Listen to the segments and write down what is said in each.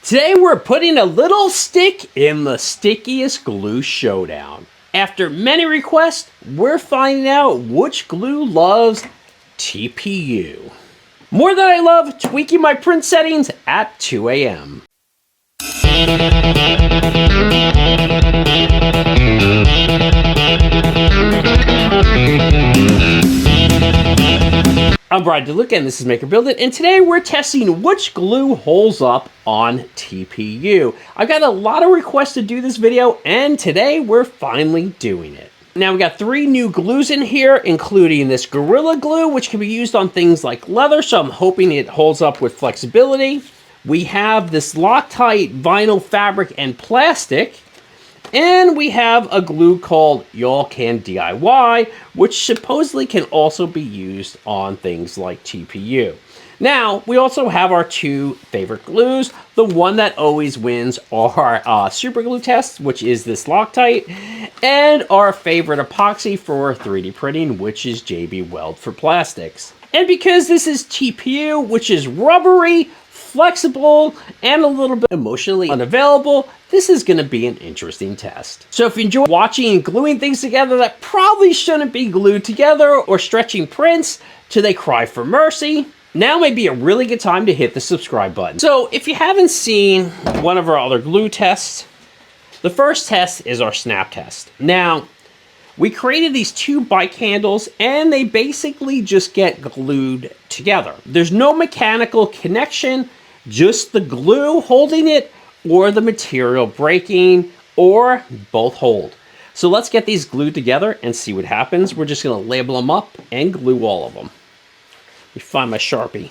Today we're putting a little stick in the stickiest glue showdown. After many requests, we're finding out which glue loves TPU. More than I love tweaking my print settings at 2 a.m. I'm Brian DeLuca and this is Maker Build It, and today we're testing which glue holds up on TPU. I've got a lot of requests to do this video, and today we're finally doing it. Now we got 3 new glues in here, including this Gorilla Glue, which can be used on things like leather, so I'm hoping it holds up with flexibility. We have this Loctite vinyl fabric and plastic. And we have a glue called Y'all Can DIY, which supposedly can also be used on things like TPU. Now, we also have our 2 favorite glues. The one that always wins our super glue test, which is this Loctite, and our favorite epoxy for 3D printing, which is Weld for plastics. And because this is TPU, which is rubbery, flexible, and a little bit emotionally unavailable, this is going to be an interesting test. So if you enjoy watching and gluing things together that probably shouldn't be glued together, or stretching prints till they cry for mercy, now may be a really good time to hit the subscribe button. So if you haven't seen one of our other glue tests, the first test is our snap test. Now, we created these 2 bike handles and they basically just get glued together. There's no mechanical connection, just the glue holding it or the material breaking, or both hold. So let's get these glued together and see what happens. We're just gonna label them up and glue all of them. Let me find my Sharpie.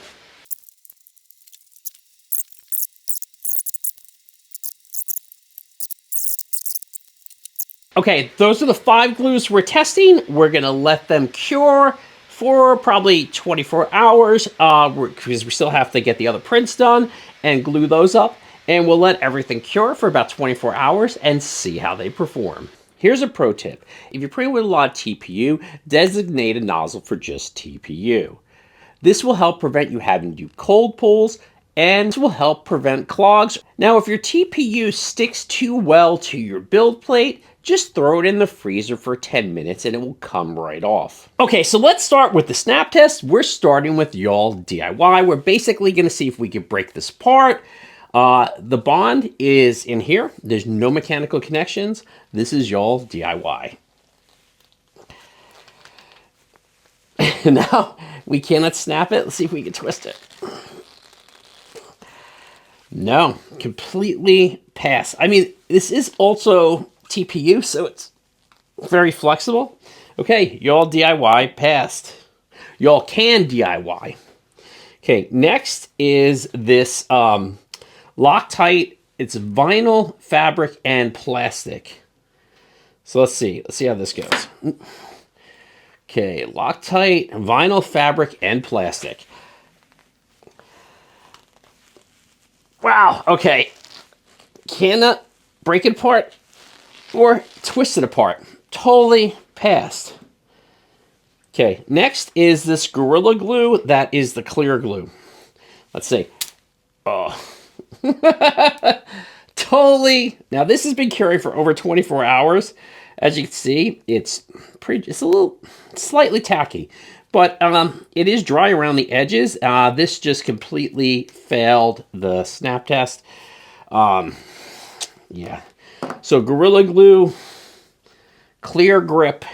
Okay, those are the 5 glues we're testing. We're gonna let them cure for probably 24 hours because we still have to get the other prints done and glue those up. And we'll let everything cure for about 24 hours and see how they perform. Here's a pro tip. If you're printing with a lot of TPU, designate a nozzle for just TPU. This will help prevent you having to do cold pulls, and will help prevent clogs. Now, if your TPU sticks too well to your build plate, just throw it in the freezer for 10 minutes and it will come right off. Okay, so let's start with the snap test. We're starting with Y'all DIY. We're basically gonna see if we can break this apart. The bond is in here. There's no mechanical connections. This is Y'all DIY. Now, we cannot snap it. Let's see if we can twist it. No, completely pass. I mean, this is also TPU, so it's very flexible. Okay, Y'all DIY passed. Y'all can DIY. Okay, next is this Loctite. It's vinyl, fabric, and plastic. So let's see how this goes. Okay, Loctite, vinyl, fabric, and plastic. Wow, okay. Cannot break it apart or twist it apart. Totally passed. Okay, next is this Gorilla Glue. That is the clear glue. Let's see. Oh. Totally. Now this has been curing for over 24 hours. As you can see, it's a little slightly tacky, but it is dry around the edges. This just completely failed the snap test. Yeah. So Gorilla Glue, clear grip,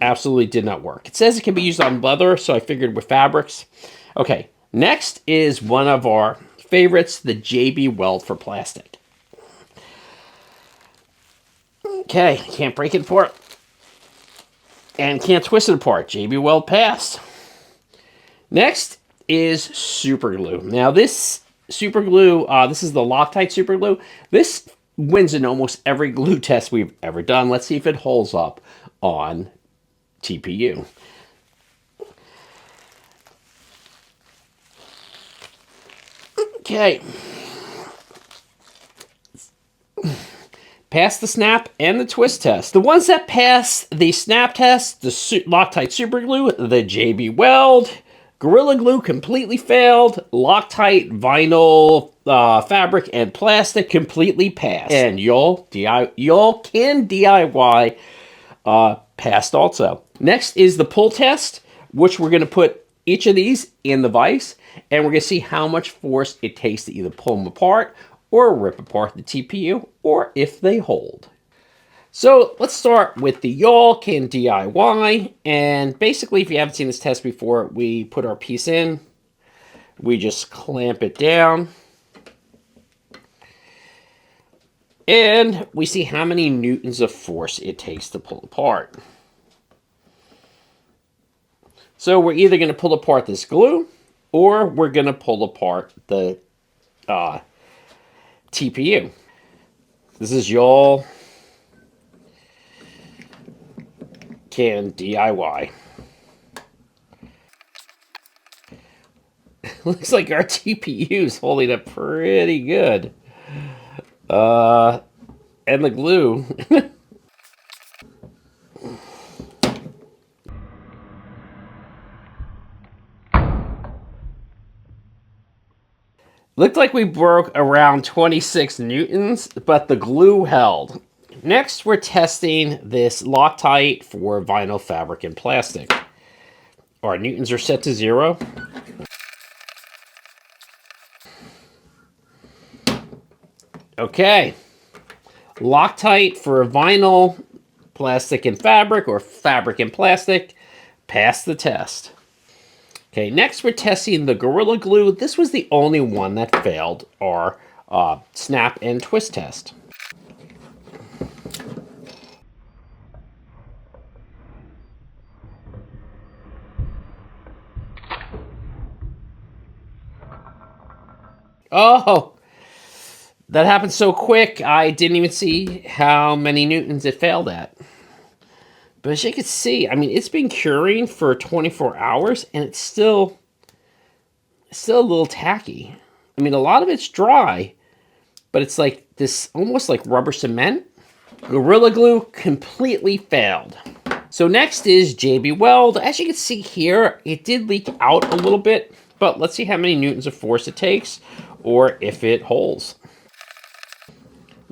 absolutely did not work. It says it can be used on leather, so I figured with fabrics. Okay, next is one of our favorites, the Weld for plastic. Okay, can't break it apart. And can't twist it apart. Weld passed. Next is super glue. Now this super glue, this is the Loctite super glue. This wins in almost every glue test we've ever done. Let's see if it holds up on TPU. Okay. Pass the snap and the twist test. The ones that pass the snap test, the Loctite super glue, the Weld, Gorilla Glue completely failed. Loctite, vinyl, fabric, and plastic completely passed. And y'all can DIY passed also. Next is the pull test, which we're going to put each of these in the vise, and we're going to see how much force it takes to either pull them apart or rip apart the TPU, or if they hold. So let's start with the y'all can DIY. And basically, if you haven't seen this test before, we put our piece in, we just clamp it down, and we see how many newtons of force it takes to pull apart. So we're either going to pull apart this glue, or we're going to pull apart the TPU. This is y'all can DIY. Looks like our TPU is holding up pretty good. And the glue. Looked like we broke around 26 newtons, but the glue held. Next, we're testing this Loctite for vinyl, fabric, and plastic. Our newtons are set to 0. Okay. Loctite for vinyl, plastic, and fabric, or fabric and plastic, passed the test. Okay, next we're testing the Gorilla Glue. This was the only one that failed our snap and twist test. Oh, that happened so quick, I didn't even see how many newtons it failed at. But as you can see, I mean, it's been curing for 24 hours, and it's still a little tacky. I mean, a lot of it's dry, but it's like this, almost like rubber cement. Gorilla Glue completely failed. So next is JB Weld. As you can see here, it did leak out a little bit, but let's see how many newtons of force it takes, or if it holds.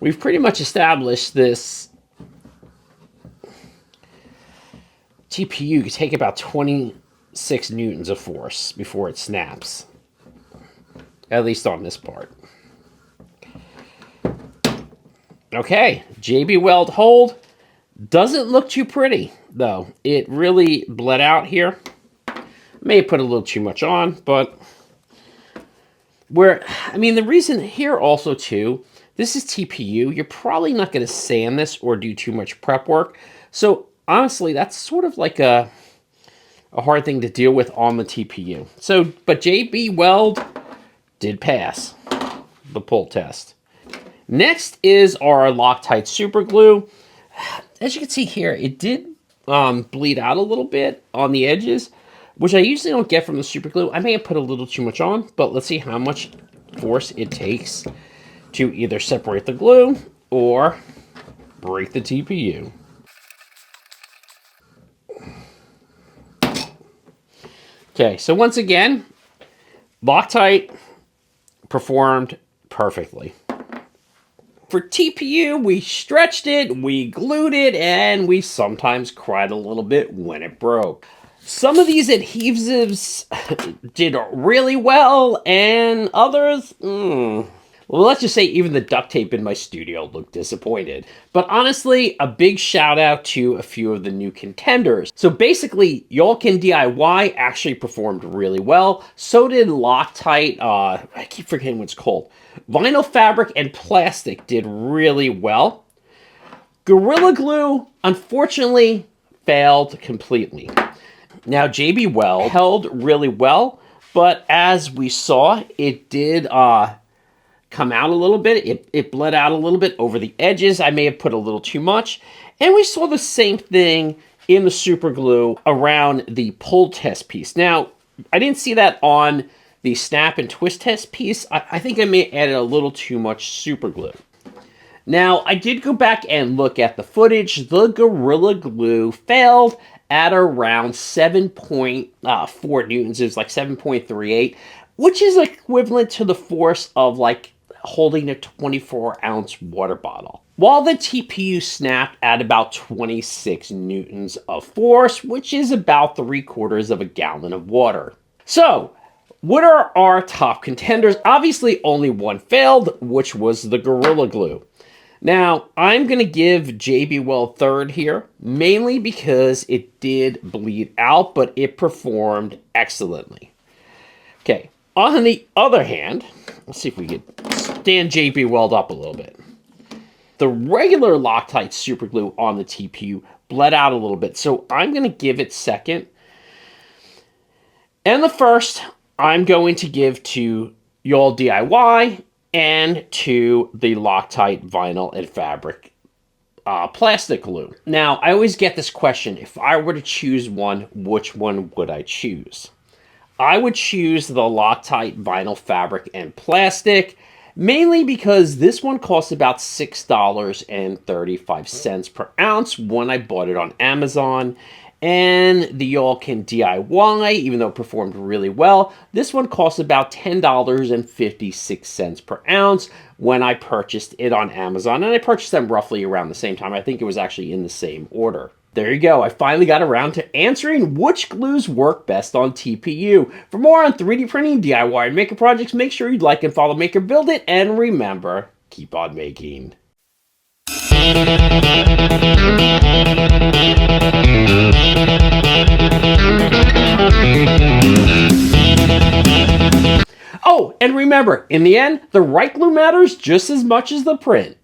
We've pretty much established this TPU can take about 26 newtons of force before it snaps. At least on this part. Okay, JB Weld hold. Doesn't look too pretty, though. It really bled out here. May have put a little too much on, but the reason here also too, this is TPU. You're probably not going to sand this or do too much prep work. So honestly, that's sort of like a hard thing to deal with on the TPU. So, but JB Weld did pass the pull test. Next is our Loctite super glue. As you can see here, it did bleed out a little bit on the edges, which I usually don't get from the super glue. I may have put a little too much on, but let's see how much force it takes to either separate the glue or break the TPU. Okay, so once again, Loctite performed perfectly. For TPU, we stretched it, we glued it, and we sometimes cried a little bit when it broke. Some of these adhesives did really well, and others, well, let's just say even the duct tape in my studio looked disappointed. But honestly, a big shout out to a few of the new contenders. So basically, Y'all Can DIY actually performed really well. So did Loctite, I keep forgetting what it's called. Vinyl, fabric, and plastic did really well. Gorilla Glue, unfortunately, failed completely. Now, JB Weld held really well, but as we saw, it did come out a little bit. It bled out a little bit over the edges. I may have put a little too much. And we saw the same thing in the super glue around the pull test piece. Now, I didn't see that on the snap and twist test piece. I think I may have added a little too much super glue. Now, I did go back and look at the footage. The Gorilla Glue failed at around 7.4 newtons. It was like 7.38, which is equivalent to the force of like holding a 24-ounce water bottle. While the TPU snapped at about 26 newtons of force, which is about 3/4 of a gallon of water. So, what are our top contenders? Obviously, only one failed, which was the Gorilla Glue. Now, I'm going to give JB Weld third here, mainly because it did bleed out, but it performed excellently. Okay, on the other hand, let's see if we can stand JB Weld up a little bit. The regular Loctite super glue on the TPU bled out a little bit, so I'm going to give it second. And the first, I'm going to give to Y'all DIY and to the Loctite vinyl and fabric plastic glue. Now, I always get this question, if I were to choose one, which one would I choose? I would choose the Loctite vinyl fabric and plastic, mainly because this one costs about $6.35 per ounce when I bought it on Amazon. And the Y'all Can DIY, even though it performed really well, this one costs about $10.56 per ounce when I purchased it on Amazon. And I purchased them roughly around the same time. I think it was actually in the same order. There you go. I finally got around to answering which glues work best on TPU. For more on 3D printing, DIY, and maker projects, make sure you like and follow Maker Build It. And remember, keep on making. Oh, and remember, in the end, the right glue matters just as much as the print.